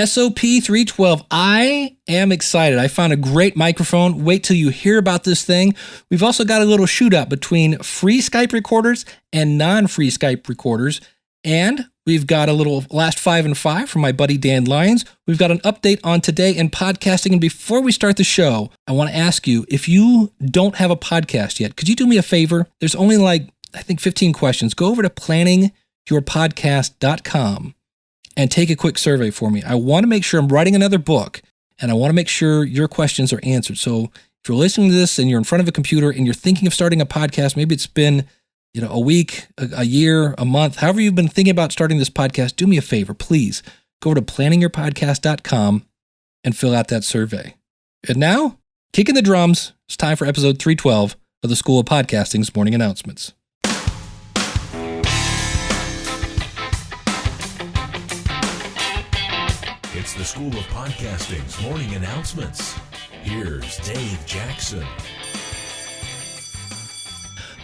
SOP 312. I am excited. I found a great microphone. Wait till you hear about this thing. We've also got a little shootout between free Skype recorders and non-free Skype recorders. And we've got a little last 5 and 5 from my buddy Dan Lyons. We've got an update on today in podcasting. And before we start the show, I want to ask you, if you don't have a podcast yet, could you do me a favor? There's only 15 questions. Go over to planningyourpodcast.com and take a quick survey for me. I want to make sure I'm writing another book, and I want to make sure your questions are answered. So if you're listening to this and you're in front of a computer and you're thinking of starting a podcast, maybe it's been a week, a year, a month, however you've been thinking about starting this podcast, do me a favor, please. Go to planningyourpodcast.com and fill out that survey. And now, kicking the drums, it's time for episode 312 of the School of Podcasting's Morning Announcements. It's the School of Podcasting's Morning Announcements. Here's Dave Jackson.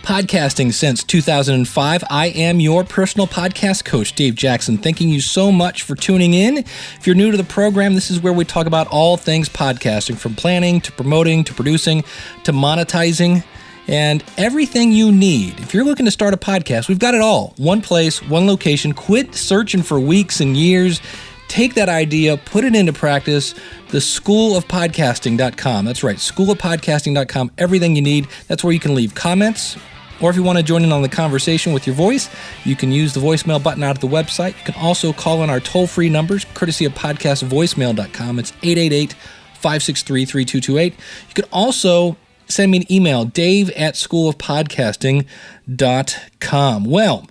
Podcasting since 2005. I am your personal podcast coach, Dave Jackson. Thanking you so much for tuning in. If you're new to the program, this is where we talk about all things podcasting, from planning to promoting to producing to monetizing and everything you need. If you're looking to start a podcast, we've got it all. One place, one location. Quit searching for weeks and years. Take that idea, put it into practice. The schoolofpodcasting.com. That's right, schoolofpodcasting.com. Everything you need. That's where you can leave comments. Or if you want to join in on the conversation with your voice, you can use the voicemail button out at the website. You can also call in our toll-free numbers, courtesy of podcastvoicemail.com. It's 888-563-3228. You can also send me an email, dave@schoolofpodcasting.com. Well,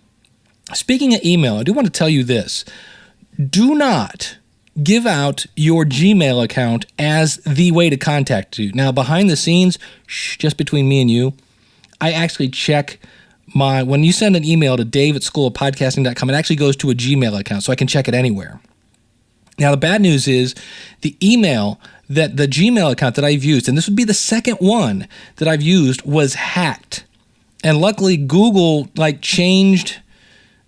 speaking of email, I do want to tell you this. Do not give out your Gmail account as the way to contact you. Now, behind the scenes, just between me and you, I actually check when you send an email to dave@schoolofpodcasting.com, it actually goes to a Gmail account, so I can check it anywhere. Now, the bad news is the Gmail account that I've used, and this would be the second one that I've used, was hacked. And luckily, Google changed.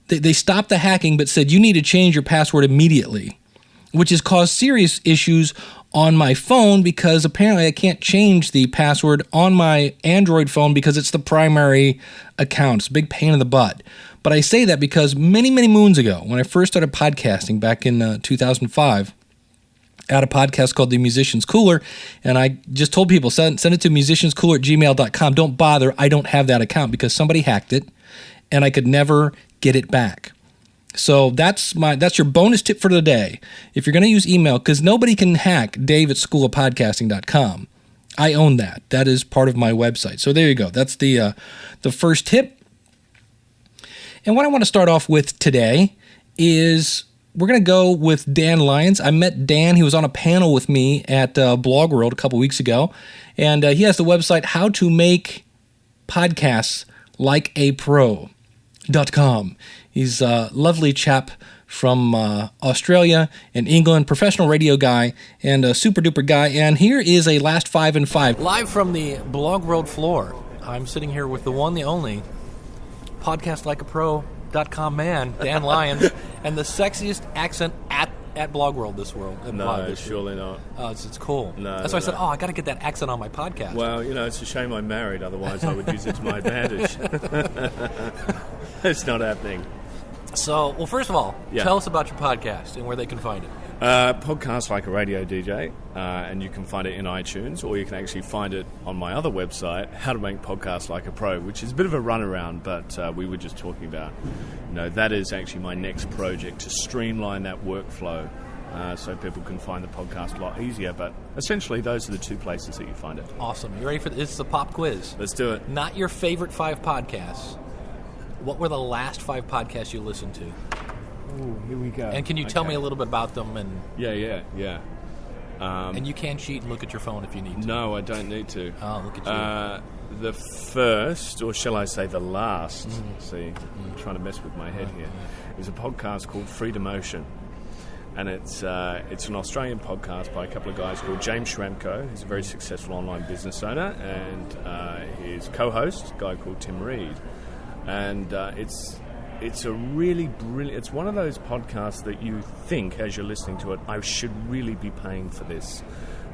They stopped the hacking, but said you need to change your password immediately, which has caused serious issues on my phone because apparently I can't change the password on my Android phone because it's the primary account. It's a big pain in the butt. But I say that because many, many moons ago, when I first started podcasting back in 2005, I had a podcast called The Musician's Cooler, and I just told people, send it to musicianscooler@gmail.com. Don't bother. I don't have that account because somebody hacked it, and I could never get it back. So that's your bonus tip for the day. If you're going to use email, because nobody can hack dave@schoolofpodcasting.com. I own that. That is part of my website. So there you go. That's the first tip. And what I want to start off with today is we're going to go with Dan Lyons. I met Dan. He was on a panel with me at Blog World a couple weeks ago. And he has the website How to Make Podcasts Like a Pro.com. He's a lovely chap from Australia and England, professional radio guy, and a super duper guy. And here is a last 5 and 5. Live from the Blog World floor, I'm sitting here with the one, the only, podcastlikeapro.com man, Dan Lyons, and the sexiest accent at Blog World this world. No, surely not. Oh, it's cool. No, that's why I said, I got to get that accent on my podcast. Well, it's a shame I'm married, otherwise I would use it to my advantage. It's not happening. So, well, first of all, tell us about your podcast and where they can find it. Podcast Like a Radio DJ, and you can find it in iTunes, or you can actually find it on my other website, How to Make Podcasts Like a Pro, which is a bit of a runaround, but we were just talking about, that is actually my next project, to streamline that workflow so people can find the podcast a lot easier. But essentially, those are the two places that you find it. Awesome. You ready for this? This is a pop quiz. Let's do it. Not your favorite 5 podcasts. What were the last 5 podcasts you listened to? Ooh, here we go. And can you tell me a little bit about them? And Yeah. and you can cheat and look at your phone if you need to. No, I don't need to. Oh, look at you. The first, or shall I say the last, I'm trying to mess with my head here, is a podcast called Freedom Ocean. And it's an Australian podcast by a couple of guys called James Schramko, who's a very successful online business owner, and his co-host, a guy called Tim Reed. And it's it's a really brilliant... It's one of those podcasts that you think, as you're listening to it, I should really be paying for this,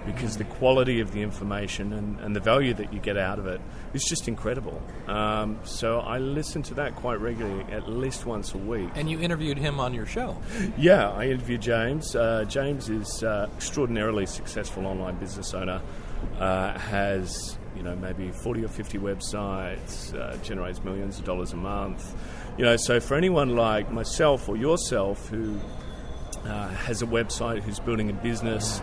because the quality of the information and the value that you get out of it is just incredible. So I listen to that quite regularly, at least once a week. And you interviewed him on your show. Yeah, I interviewed James. James is extraordinarily successful online business owner, has maybe 40 or 50 websites, generates millions of dollars a month. So for anyone like myself or yourself who has a website, who's building a business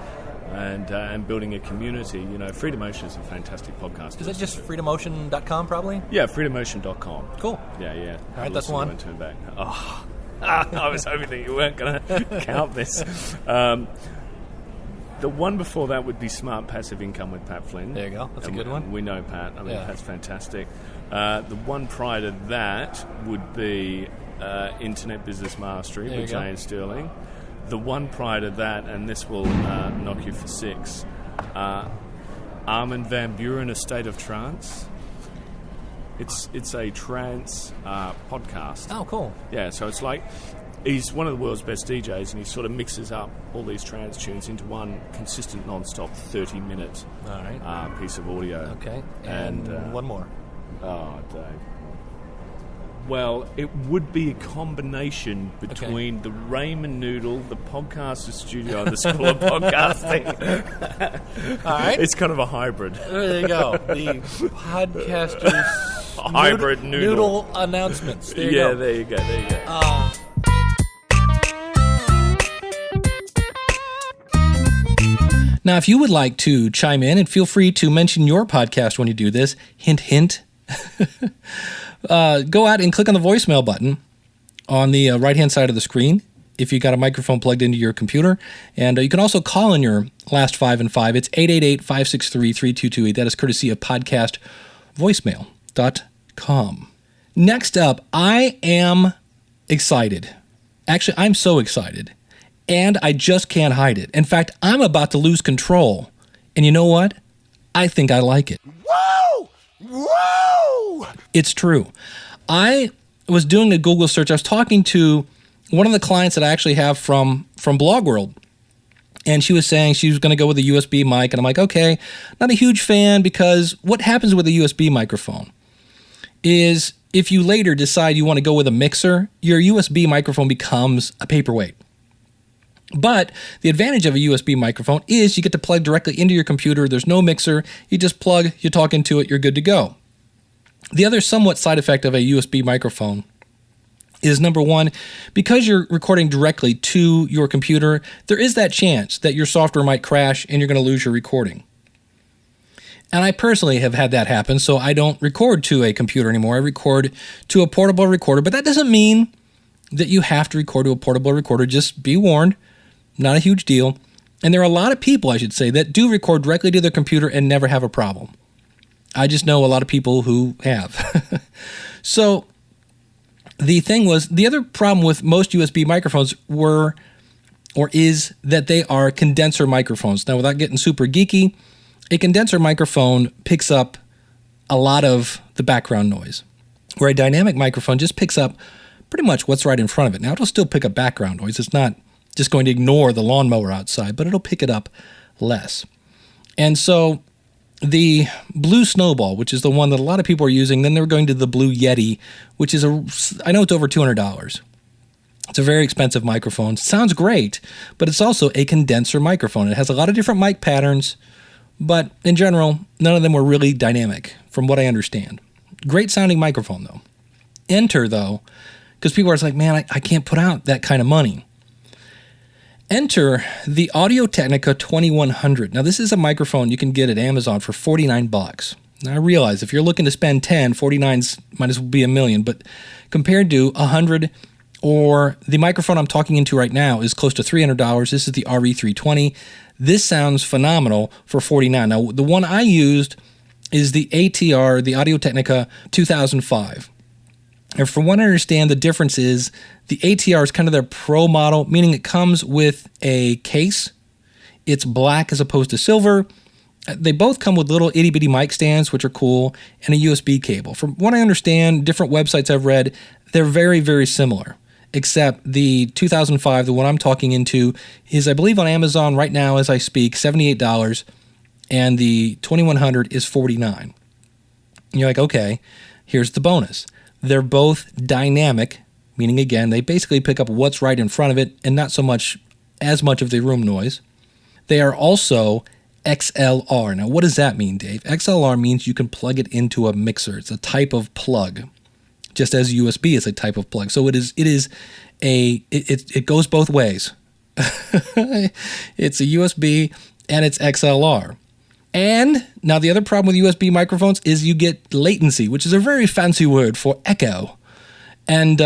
and building a community, Freedom Ocean is a fantastic podcast. Is that just freedomocean.com probably? Yeah, freedomocean.com. Cool. Yeah. All right, that's one. Turn back. Oh, I was hoping that you weren't going to count this. The one before that would be Smart Passive Income with Pat Flynn. There you go. That's a good one. We know Pat. I mean, Pat's fantastic. The one prior to that would be Internet Business Mastery with Jane Sterling. The one prior to that, and this will knock you for six, Armin van Buuren, A State of Trance. It's a trance podcast. Oh, cool. Yeah, so it's like... He's one of the world's best DJs, and he sort of mixes up all these trance tunes into one consistent, non-stop, 30-minute piece of audio. Okay, and one more. Oh, Dave. Well, it would be a combination between the Raymond Noodle, the Podcaster Studio, and the School of Podcasting. All right. It's kind of a hybrid. There you go. The Podcasters hybrid noodle announcements. There you go. There you go. Now, if you would like to chime in, and feel free to mention your podcast when you do this, hint, hint, go out and click on the voicemail button on the right-hand side of the screen if you got a microphone plugged into your computer. And you can also call in your last 5 and 5. It's 888-563-3228. That is courtesy of podcastvoicemail.com. Next up, I am excited. Actually, I'm so excited. And I just can't hide it. In fact, I'm about to lose control. And you know what? I think I like it. Whoa! Whoa! It's true. I was doing a Google search. I was talking to one of the clients that I actually have from Blog World. And she was saying she was going to go with a USB mic. And I'm like, okay, not a huge fan, because what happens with a USB microphone is if you later decide you want to go with a mixer, your USB microphone becomes a paperweight. But the advantage of a USB microphone is you get to plug directly into your computer. There's no mixer. You just plug, you talk into it, you're good to go. The other somewhat side effect of a USB microphone is, number one, because you're recording directly to your computer, there is that chance that your software might crash and you're going to lose your recording. And I personally have had that happen, so I don't record to a computer anymore. I record to a portable recorder, but that doesn't mean that you have to record to a portable recorder. Just be warned. Not a huge deal. And there are a lot of people, I should say, that do record directly to their computer and never have a problem. I just know a lot of people who have. So the thing was, the other problem with most USB microphones is that they are condenser microphones. Now, without getting super geeky, a condenser microphone picks up a lot of the background noise, where a dynamic microphone just picks up pretty much what's right in front of it. Now, it'll still pick up background noise. It's not just going to ignore the lawnmower outside, but it'll pick it up less. And so the Blue Snowball, which is the one that a lot of people are using, then they're going to the Blue Yeti, which is I know it's over $200. It's a very expensive microphone. Sounds great, but it's also a condenser microphone. It has a lot of different mic patterns, but in general, none of them were really dynamic, from what I understand. Great sounding microphone, though. Enter, though, because people are like, man, I can't put out that kind of money. Enter the Audio Technica 2100. Now, this is a microphone you can get at Amazon for $49. Now, I realize if you're looking to spend 10, 49's might as well be $1 million, but compared to 100, or the microphone I'm talking into right now is close to $300. This is the RE320. This sounds phenomenal for $49. Now, the one I used is the ATR, the Audio Technica 2005. And from what I understand, the difference is the ATR is kind of their pro model, meaning it comes with a case. It's black as opposed to silver. They both come with little itty bitty mic stands, which are cool, and a USB cable. From what I understand, different websites I've read, they're very, very similar. Except the 2005, the one I'm talking into, is I believe on Amazon right now as I speak, $78, and the 2100 is $49. And you're like, okay, here's the bonus. They're both dynamic, meaning again, they basically pick up what's right in front of it and not so much as much of the room noise. They are also XLR. Now, what does that mean, Dave? XLR means you can plug it into a mixer. It's a type of plug, just as USB is a type of plug. So it goes both ways. It's a USB and it's XLR. And now the other problem with USB microphones is you get latency, which is a very fancy word for echo. And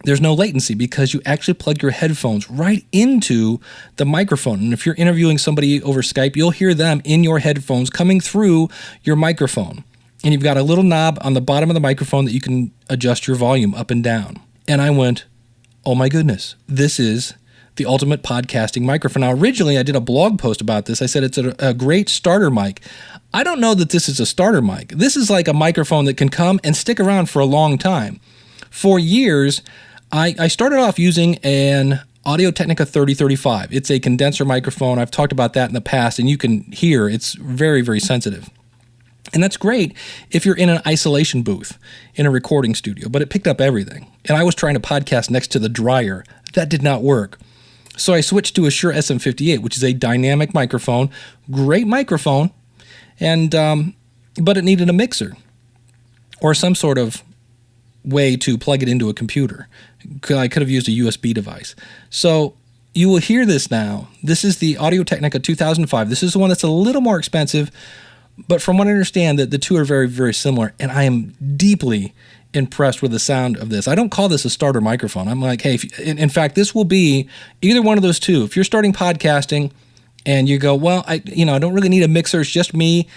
there's no latency because you actually plug your headphones right into the microphone. And if you're interviewing somebody over Skype, you'll hear them in your headphones coming through your microphone. And you've got a little knob on the bottom of the microphone that you can adjust your volume up and down. And I went, oh my goodness, this is the ultimate podcasting microphone. Now, originally I did a blog post about this. I said it's a great starter mic. I don't know that this is a starter mic. This is like a microphone that can come and stick around for a long time. For years, I started off using an Audio Technica 3035. It's a condenser microphone. I've talked about that in the past, and you can hear it's very, very sensitive. And that's great if you're in an isolation booth in a recording studio, but it picked up everything. And I was trying to podcast next to the dryer. That did not work. So I switched to a Shure SM58, which is a dynamic microphone, great microphone, and but it needed a mixer or some sort of way to plug it into a computer. I could have used a USB device. So you will hear this now. This is the Audio Technica 2005. This is the one that's a little more expensive, but from what I understand, the two are very, very similar, and I am deeply impressed with the sound of this. I don't call this a starter microphone. I'm like, hey, in fact, this will be either one of those two. If you're starting podcasting and you go, well, I don't really need a mixer, it's just me,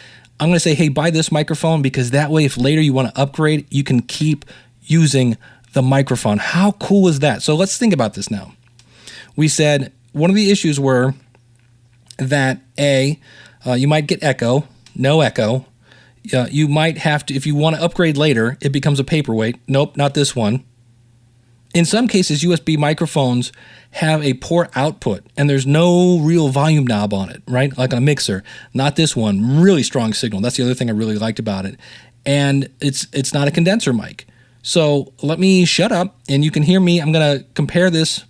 I'm going to say, hey, buy this microphone, because that way if later you want to upgrade, you can keep using the microphone. How cool is that? So let's think about this now. We said one of the issues were that you might get echo, no echo. You might have to, if you want to upgrade later, it becomes a paperweight. Nope, not this one. In some cases, USB microphones have a poor output, and there's no real volume knob on it, right? Like a mixer. Not this one. Really strong signal. That's the other thing I really liked about it. And it's not a condenser mic. So let me shut up, and you can hear me. I'm going to compare this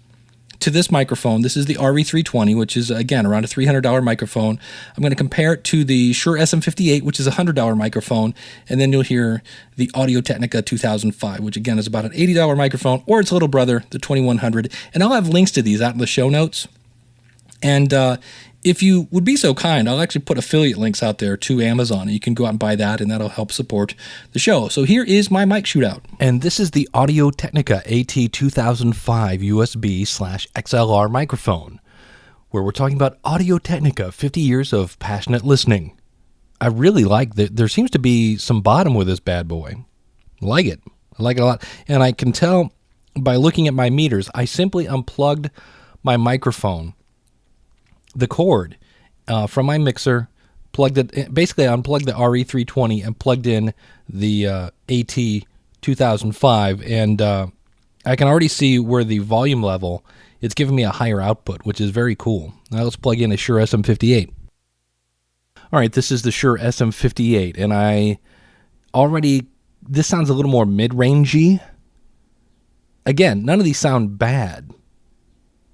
to this microphone. This is the RE320, which is, again, around a $300 microphone. I'm going to compare it to the Shure SM58, which is a $100 microphone, and then you'll hear the Audio Technica 2005, which, again, is about an $80 microphone, or its little brother, the 2100. And I'll have links to these out in the show notes. And if you would be so kind, I'll actually put affiliate links out there to Amazon, and you can go out and buy that, and that'll help support the show. So here is my mic shootout. And this is the Audio Technica AT2005 USB/XLR microphone, where we're talking about Audio Technica, 50 years of passionate listening. I really like that. There seems to be some bottom with this bad boy. I like it a lot. And I can tell by looking at my meters, I simply unplugged my microphone, the cord from my mixer, basically unplugged the RE320 and plugged in the AT2005, and I can already see where the volume level, it's giving me a higher output, which is very cool. Now let's plug in a Shure SM58. All right, this is the Shure SM58, and this sounds a little more mid-rangey. Again, none of these sound bad.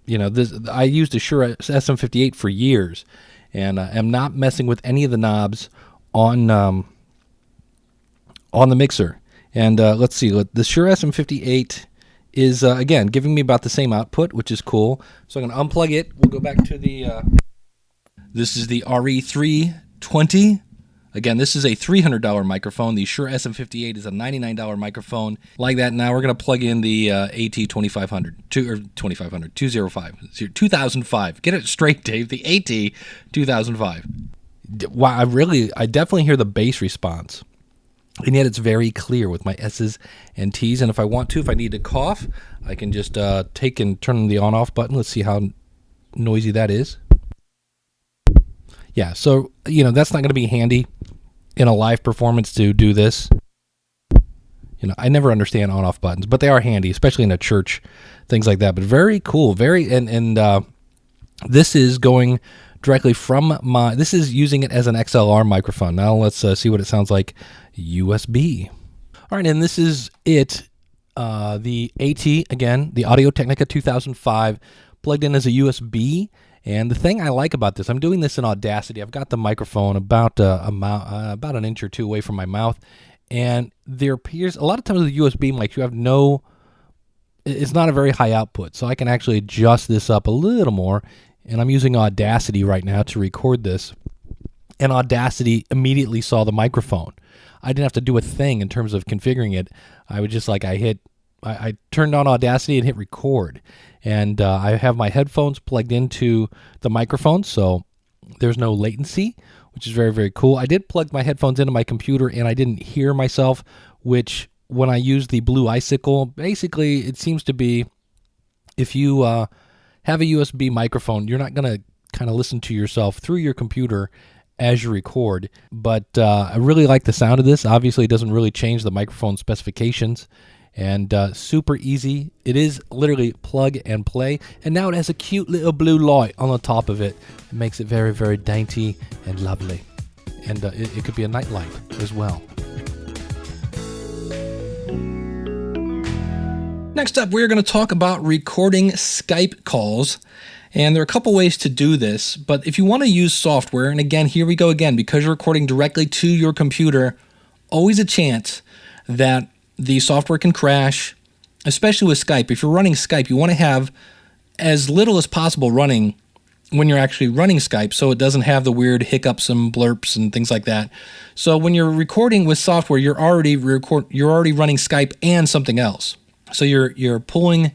I used a Shure SM58 for years, and I'm not messing with any of the knobs on the mixer. And let's see, the Shure SM58 is, again, giving me about the same output, which is cool. So I'm going to unplug it. We'll go back to this is the RE320. Again, this is a $300 microphone. The Shure SM58 is a $99 microphone. Like that, now we're going to plug in the AT2005. Get it straight, Dave. The AT2005. Wow, I definitely hear the bass response. And yet it's very clear with my S's and T's. And if I need to cough, I can just take and turn the on-off button. Let's see how noisy that is. Yeah, so, that's not going to be handy in a live performance to do this. I never understand on-off buttons, but they are handy, especially in a church, things like that. But very cool, and this is going directly from this is using it as an XLR microphone. Now let's see what it sounds like USB. All right, and this is it. The AT, again, the Audio Technica 2005, plugged in as a USB. And the thing I like about this, I'm doing this in Audacity. I've got the microphone about an inch or two away from my mouth. And there appears, a lot of times with USB mics, you have it's not a very high output. So I can actually adjust this up a little more. And I'm using Audacity right now to record this. And Audacity immediately saw the microphone. I didn't have to do a thing in terms of configuring it. I would just I turned on Audacity and hit record. And I have my headphones plugged into the microphone, so there's no latency, which is very, very cool. I did plug my headphones into my computer, and I didn't hear myself, which when I use the Blue Icicle, basically it seems to be if you have a USB microphone, you're not going to kind of listen to yourself through your computer as you record. But I really like the sound of this. Obviously, it doesn't really change the microphone specifications. And super easy. It is literally plug and play. And now it has a cute little blue light on the top of it. It makes it very, very dainty and lovely. And it could be a nightlight as well. Next up, we're going to talk about recording Skype calls. And there are a couple ways to do this. But if you want to use software, and again, here we go again, because you're recording directly to your computer, always a chance that the software can crash, especially with Skype. If you're running Skype, you want to have as little as possible running when you're actually running Skype, so it doesn't have the weird hiccups and blurps and things like that. So when you're recording with software, you're already running Skype and something else. So you're pulling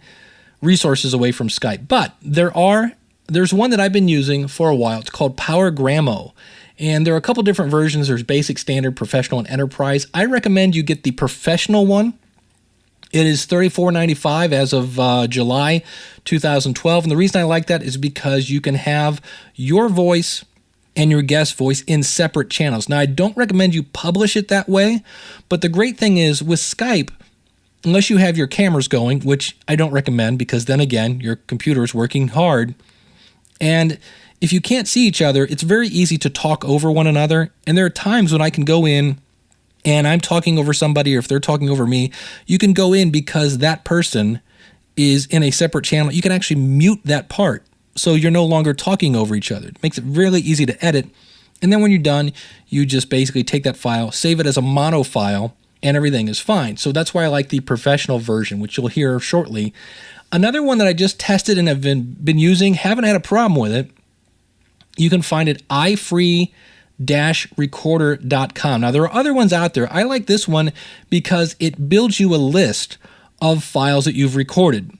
resources away from Skype. But there's one that I've been using for a while. It's called PowerGrammo. And there are a couple different versions. There's basic, standard, professional, and enterprise. I recommend you get the professional one. It is $34.95 as of July 2012. And the reason I like that is because you can have your voice and your guest voice in separate channels. Now, I don't recommend you publish it that way, but the great thing is with Skype, unless you have your cameras going, which I don't recommend because then again, your computer is working hard. And if you can't see each other, it's very easy to talk over one another. And there are times when I can go in and I'm talking over somebody, or if they're talking over me, you can go in because that person is in a separate channel. You can actually mute that part so you're no longer talking over each other. It makes it really easy to edit. And then when you're done, you just basically take that file, save it as a mono file, and everything is fine. So that's why I like the professional version, which you'll hear shortly. Another one that I just tested and have been using, haven't had a problem with it. You can find it ifree-recorder.com. Now, there are other ones out there. I like this one because it builds you a list of files that you've recorded.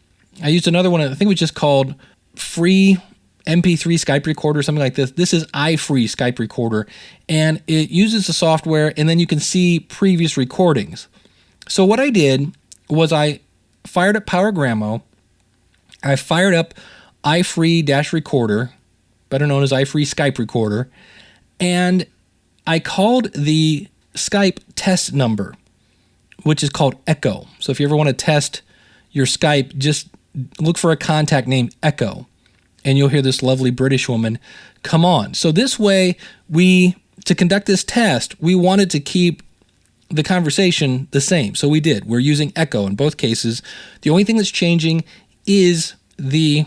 I used another one, I think it was just called Free MP3 Skype Recorder, something like this. This is iFree Skype Recorder, and it uses the software, and then you can see previous recordings. So what I did was I fired up PowerGrammo. I fired up iFree-Recorder, better known as iFree Skype Recorder, and I called the Skype test number, which is called Echo. So if you ever want to test your Skype, just look for a contact named Echo, and you'll hear this lovely British woman come on. So this way, to conduct this test, we wanted to keep the conversation the same. So we did. We're using Echo in both cases. The only thing that's changing is the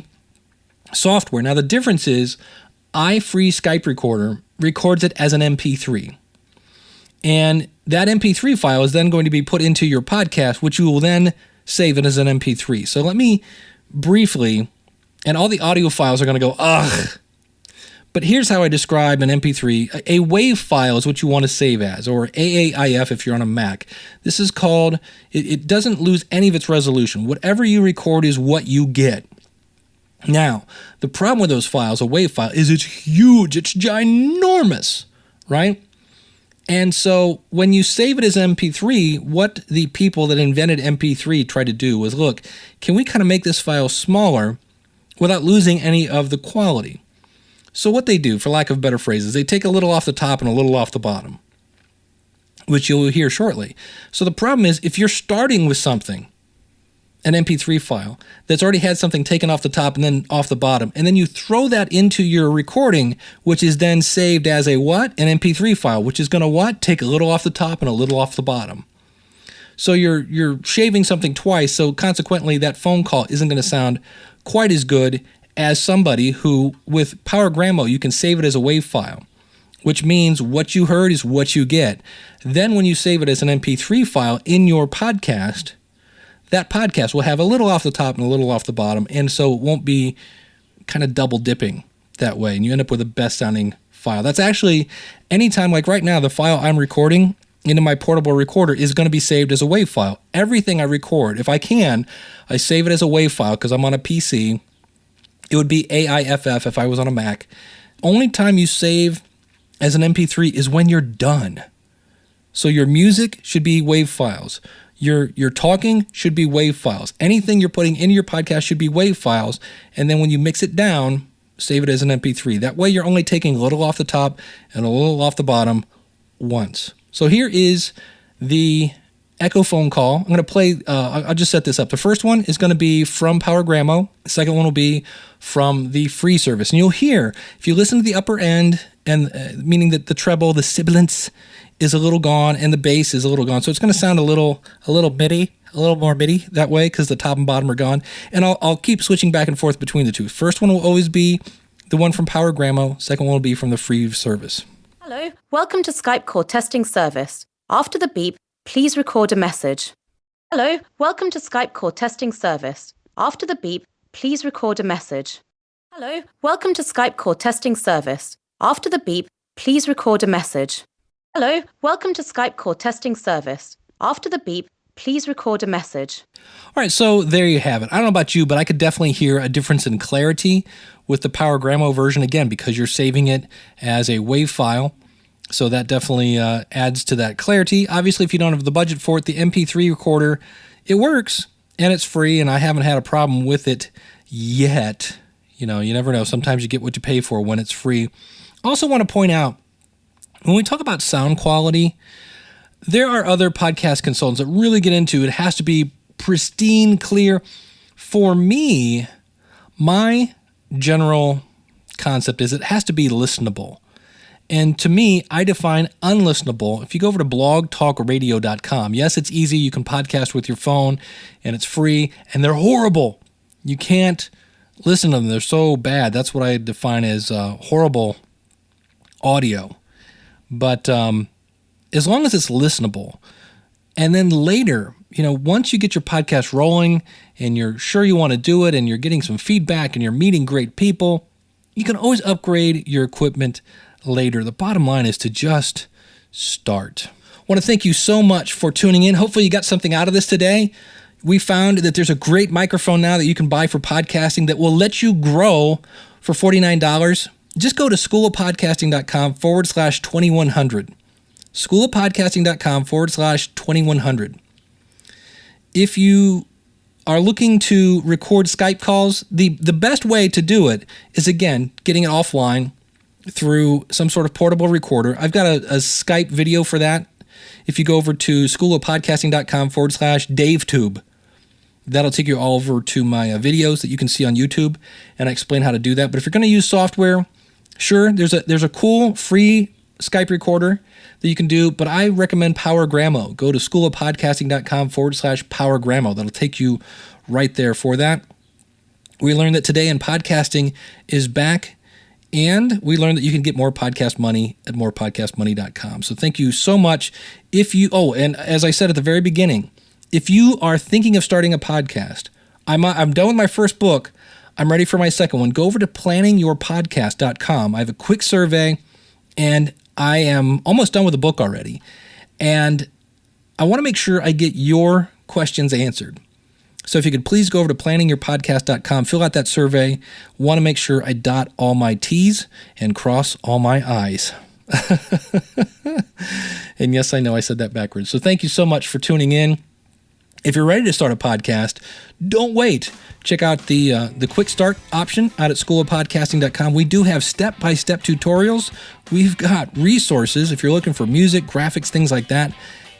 software. Now, the difference is iFree Skype Recorder records it as an MP3. And that MP3 file is then going to be put into your podcast, which you will then save it as an MP3. So let me briefly, and all the audio files are going to go, ugh. But here's how I describe an MP3. A WAV file is what you want to save as, or AAIF if you're on a Mac. This is called, it doesn't lose any of its resolution. Whatever you record is what you get. Now, the problem with those files, a WAV file, is it's huge, it's ginormous, right? And so when you save it as MP3, what the people that invented MP3 tried to do was, look, can we kind of make this file smaller without losing any of the quality? So what they do, for lack of better phrases, they take a little off the top and a little off the bottom, which you'll hear shortly. So the problem is, if you're starting with something, an MP3 file that's already had something taken off the top and then off the bottom, and then you throw that into your recording, which is then saved as a what? An MP3 file, which is going to what? Take a little off the top and a little off the bottom. So you're shaving something twice, so consequently that phone call isn't going to sound quite as good as somebody who, with PowerGrammo, you can save it as a WAV file, which means what you heard is what you get. Then when you save it as an MP3 file in your podcast, that podcast will have a little off the top and a little off the bottom, and so it won't be kind of double dipping that way, and you end up with a best sounding file. That's actually, anytime, like right now, the file I'm recording into my portable recorder is going to be saved as a WAV file. Everything I record, if I can, I save it as a WAV file because I'm on a PC. It would be AIFF if I was on a Mac. Only time you save as an MP3 is when you're done. So your music should be WAV files. Your talking should be WAV files. Anything you're putting into your podcast should be WAV files. And then when you mix it down, save it as an MP3. That way you're only taking a little off the top and a little off the bottom once. So here is the Echo phone call. I'm going to play, I'll just set this up. The first one is going to be from PowerGrammo. The second one will be from the free service. And you'll hear, if you listen to the upper end, and meaning that the treble, the sibilance is a little gone and the bass is a little gone. So it's going to sound a little MIDI, a little more MIDI that way because the top and bottom are gone. And I'll keep switching back and forth between the two. First one will always be the one from PowerGrammo. Second one will be from the free service. Hello, welcome to Skype call testing service. After the beep, please record a message. Hello, welcome to Skype call testing service. After the beep, please record a message. Hello, welcome to Skype call testing service. After the beep, please record a message. Hello, welcome to Skype call testing service. After the beep, please record a message. All right, so there you have it. I don't know about you, but I could definitely hear a difference in clarity with the PowerGrammo version, again, because you're saving it as a WAV file. So that definitely adds to that clarity. Obviously, if you don't have the budget for it, the MP3 recorder, it works, and it's free, and I haven't had a problem with it yet. You know, you never know. Sometimes you get what you pay for when it's free. Also want to point out, when we talk about sound quality, there are other podcast consultants that really get into it. It has to be pristine, clear. For me, my general concept is it has to be listenable. And to me, I define unlistenable. If you go over to blogtalkradio.com, yes, it's easy. You can podcast with your phone, and it's free, and they're horrible. You can't listen to them. They're so bad. That's what I define as horrible audio. But as long as it's listenable, and then later, you know, once you get your podcast rolling and you're sure you want to do it and you're getting some feedback and you're meeting great people, you can always upgrade your equipment later. The bottom line is to just start. I want to thank you so much for tuning in. Hopefully you got something out of this today. We found that there's a great microphone now that you can buy for podcasting that will let you grow for $49. Just go to schoolofpodcasting.com/2100. schoolofpodcasting.com/2100. If you are looking to record Skype calls, the best way to do it is, again, getting it offline through some sort of portable recorder. I've got a Skype video for that. If you go over to schoolofpodcasting.com/DaveTube, that'll take you all over to my videos that you can see on YouTube, and I explain how to do that. But if you're going to use software, sure, there's a cool free Skype recorder that you can do, but I recommend PowerGrammo. Go to schoolofpodcasting.com/PowerGrammo. That'll take you right there for that. We learned that Today in Podcasting is back, and we learned that you can get more podcast money at morepodcastmoney.com. So thank you so much. And as I said at the very beginning, if you are thinking of starting a podcast, I'm done with my first book. I'm ready for my second one. Go over to planningyourpodcast.com. I have a quick survey, and I am almost done with the book already. And I want to make sure I get your questions answered. So if you could please go over to planningyourpodcast.com, fill out that survey. Want to make sure I dot all my T's and cross all my I's. And yes, I know I said that backwards. So thank you so much for tuning in. If you're ready to start a podcast, don't wait. Check out the quick start option out at schoolofpodcasting.com. We do have step-by-step tutorials. We've got resources if you're looking for music, graphics, things like that.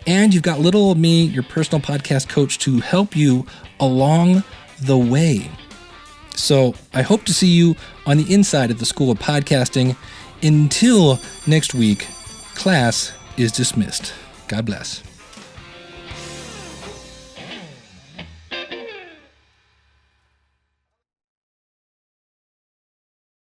And you've got little old me, your personal podcast coach, to help you along the way. So I hope to see you on the inside of the School of Podcasting. Until next week, class is dismissed. God bless.